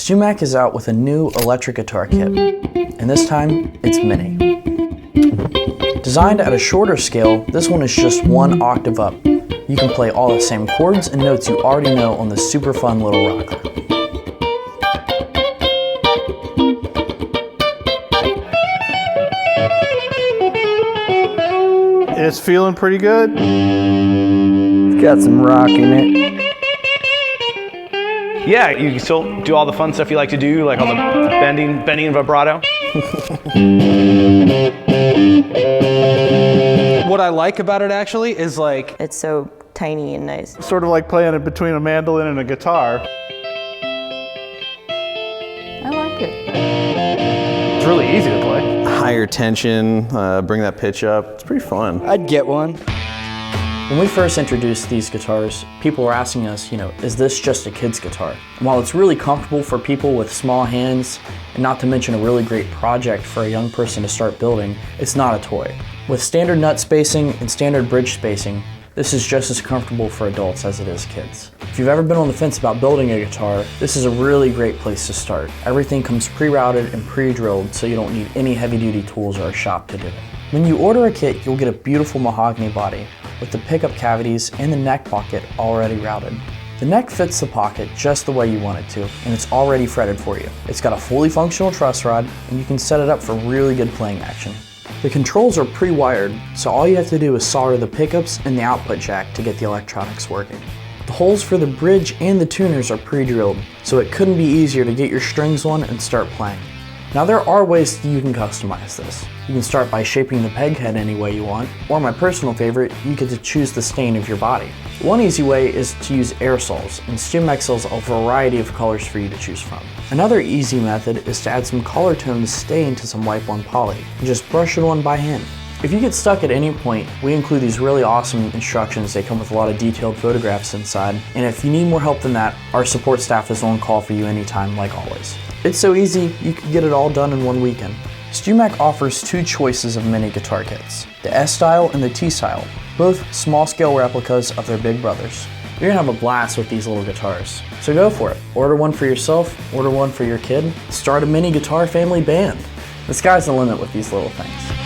StewMac is out with a new electric guitar kit, and this time it's mini. Designed at a shorter scale, this one is just 1 octave up. You can play all the same chords and notes you already know on this super fun little rocker. It's feeling pretty good. It's got some rock in it. Yeah, you can still do all the fun stuff you like to do, like all the bending and vibrato. What I like about it actually is like, It's so tiny and nice. Sort of like playing it between a mandolin and a guitar. I like it. It's really easy to play. Higher tension, bring that pitch up. It's pretty fun. I'd get one. When we first introduced these guitars, people were asking us, is this just a kid's guitar? And while it's really comfortable for people with small hands, and not to mention a really great project for a young person to start building, it's not a toy. With standard nut spacing and standard bridge spacing, this is just as comfortable for adults as it is kids. If you've ever been on the fence about building a guitar, this is a really great place to start. Everything comes pre-routed and pre-drilled, so you don't need any heavy-duty tools or a shop to do it. When you order a kit, you'll get a beautiful mahogany body with the pickup cavities and the neck pocket already routed. The neck fits the pocket just the way you want it to, and it's already fretted for you. It's got a fully functional truss rod, and you can set it up for really good playing action. The controls are pre-wired, so all you have to do is solder the pickups and the output jack to get the electronics working. The holes for the bridge and the tuners are pre-drilled, so it couldn't be easier to get your strings on and start playing. Now there are ways that you can customize this. You can start by shaping the peg head any way you want, or my personal favorite, you get to choose the stain of your body. One easy way is to use aerosols, and StewMac sells a variety of colors for you to choose from. Another easy method is to add some ColorTone stain to some wipe-on poly, and just brush it on by hand. If you get stuck at any point, we include these really awesome instructions. They come with a lot of detailed photographs inside, and if you need more help than that, our support staff is on call for you anytime, like always. It's so easy, you can get it all done in one weekend. StewMac offers 2 choices of mini guitar kits, the S-Style and the T-Style, both small-scale replicas of their big brothers. You're gonna have a blast with these little guitars, so go for it. Order one for yourself, order one for your kid, start a mini guitar family band. The sky's the limit with these little things.